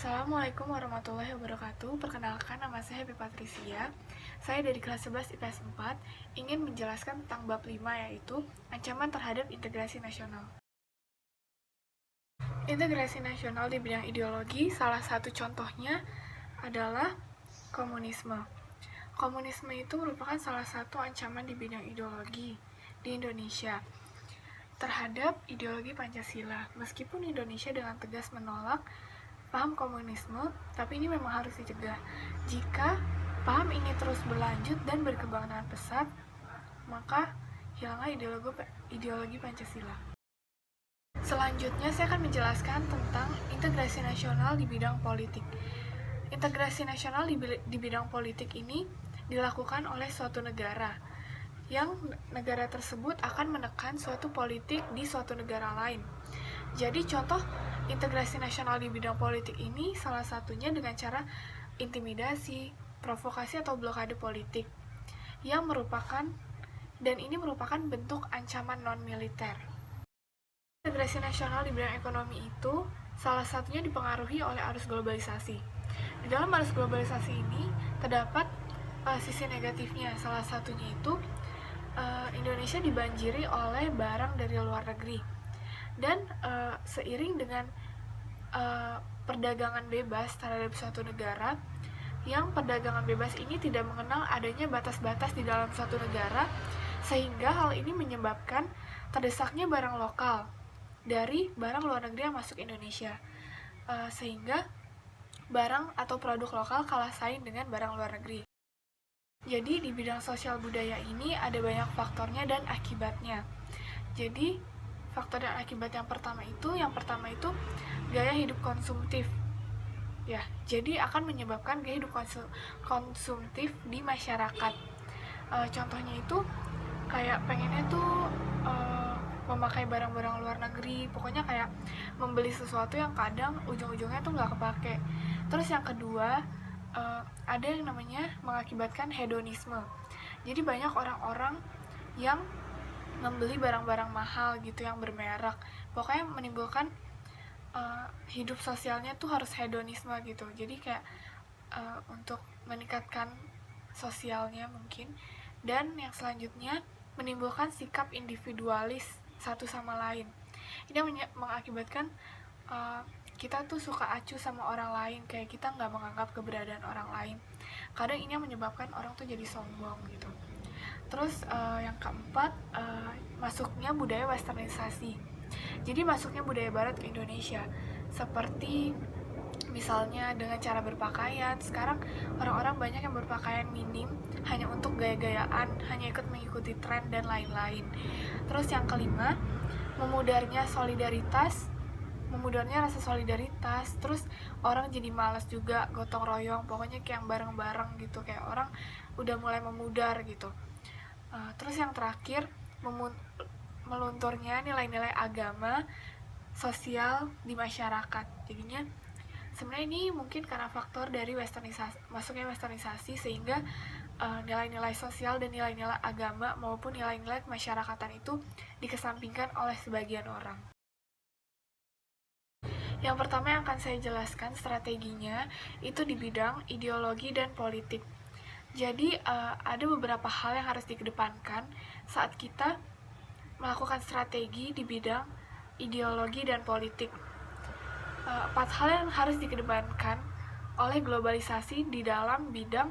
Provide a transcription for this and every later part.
Assalamualaikum warahmatullahi wabarakatuh. Perkenalkan, nama saya Happy Patricia. Saya dari kelas 11 IPS 4 ingin menjelaskan tentang bab 5, yaitu ancaman terhadap integrasi nasional. Integrasi nasional di bidang ideologi, salah satu contohnya adalah komunisme. Komunisme itu merupakan salah satu ancaman di bidang ideologi di Indonesia terhadap ideologi Pancasila. Meskipun Indonesia dengan tegas menolak paham komunisme, tapi ini memang harus dicegah. Jika paham ini terus berlanjut dan berkembang dengan pesat, maka hilanglah ideologi Pancasila. Selanjutnya saya akan menjelaskan tentang integrasi nasional di bidang politik. Integrasi nasional di bidang politik ini dilakukan oleh suatu negara, yang negara tersebut akan menekan suatu politik di suatu negara lain. Jadi contoh integrasi nasional di bidang politik ini salah satunya dengan cara intimidasi, provokasi atau blokade politik yang merupakan bentuk ancaman non-militer. Integrasi nasional di bidang ekonomi itu salah satunya dipengaruhi oleh arus globalisasi. Di dalam arus globalisasi ini terdapat sisi negatifnya. Salah satunya itu Indonesia dibanjiri oleh barang dari luar negeri. Dan seiring dengan perdagangan bebas terhadap suatu negara, yang perdagangan bebas ini tidak mengenal adanya batas-batas di dalam suatu negara, sehingga hal ini menyebabkan terdesaknya barang lokal dari barang luar negeri yang masuk Indonesia, sehingga barang atau produk lokal kalah saing dengan barang luar negeri. Jadi di bidang sosial budaya ini ada banyak faktornya dan akibatnya. Jadi faktor dan akibat yang pertama itu gaya hidup konsumtif. Ya, jadi akan menyebabkan gaya hidup konsumtif di masyarakat. Contohnya itu kayak pengennya tuh memakai barang-barang luar negeri, pokoknya kayak membeli sesuatu yang kadang ujung-ujungnya tuh nggak kepake. Terus yang kedua, ada yang namanya mengakibatkan hedonisme. Jadi banyak orang-orang yang membeli barang-barang mahal gitu yang bermerek, pokoknya menimbulkan hidup sosialnya tuh harus hedonisme gitu. Jadi kayak untuk meningkatkan sosialnya mungkin. Dan yang selanjutnya menimbulkan sikap individualis satu sama lain. Ini mengakibatkan kita tuh suka acuh sama orang lain, kayak kita nggak menganggap keberadaan orang lain. Kadang ini menyebabkan orang tuh jadi sombong gitu. Terus yang keempat, masuknya budaya westernisasi. Jadi masuknya budaya barat ke Indonesia, seperti misalnya dengan cara berpakaian. Sekarang orang-orang banyak yang berpakaian minim hanya untuk gaya-gayaan, hanya ikut mengikuti tren dan lain-lain. Terus yang kelima, memudarnya rasa solidaritas. Terus orang jadi malas juga gotong royong, pokoknya kayak bareng-bareng gitu, kayak orang udah mulai memudar gitu. Terus yang terakhir, melunturnya nilai-nilai agama sosial di masyarakat. Jadinya sebenarnya ini mungkin karena faktor dari masuknya westernisasi, sehingga nilai-nilai sosial dan nilai-nilai agama maupun nilai-nilai kemasyarakatan itu dikesampingkan oleh sebagian orang. Yang pertama yang akan saya jelaskan strateginya itu di bidang ideologi dan politik. Jadi ada beberapa hal yang harus dikedepankan saat kita melakukan strategi di bidang ideologi dan politik. 4 hal yang harus dikedepankan oleh globalisasi di dalam bidang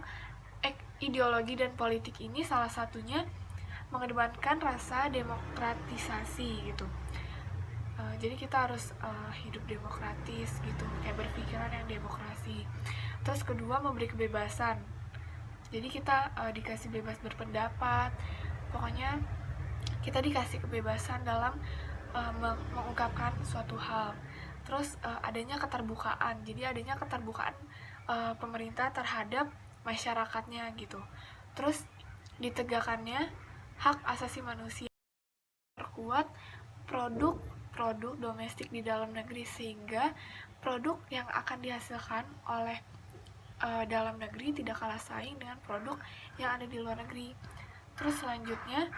ideologi dan politik ini, salah satunya mengedepankan rasa demokratisasi gitu. Jadi kita harus hidup demokratis gitu, kayak berpikiran yang demokrasi. Terus kedua, memberi kebebasan. Jadi kita dikasih bebas berpendapat, pokoknya kita dikasih kebebasan dalam mengungkapkan suatu hal. Terus adanya keterbukaan, jadi adanya keterbukaan pemerintah terhadap masyarakatnya gitu. Terus ditegakkannya hak asasi manusia, perkuat produk domestik di dalam negeri, sehingga produk yang akan dihasilkan oleh dalam negeri tidak kalah saing dengan produk yang ada di luar negeri. Terus selanjutnya,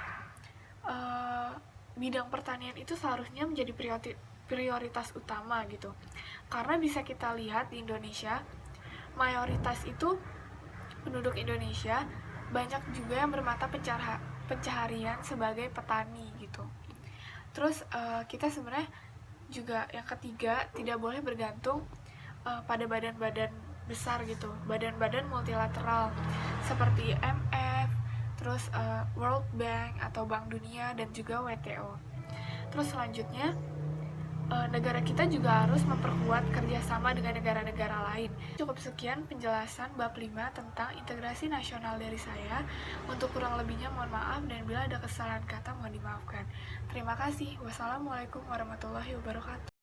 bidang pertanian itu seharusnya menjadi prioritas utama gitu. Karena bisa kita lihat di Indonesia, mayoritas itu penduduk Indonesia banyak juga yang bermata pencaharian sebagai petani gitu. Terus kita sebenarnya juga yang ketiga tidak boleh bergantung pada badan-badan besar gitu, badan-badan multilateral seperti IMF, terus World Bank atau Bank Dunia dan juga WTO. Terus selanjutnya negara kita juga harus memperkuat kerjasama dengan negara-negara lain. Cukup sekian penjelasan bab 5 tentang integrasi nasional dari saya. Untuk kurang lebihnya mohon maaf, dan bila ada kesalahan kata mohon dimaafkan. Terima kasih. Wassalamualaikum warahmatullahi wabarakatuh.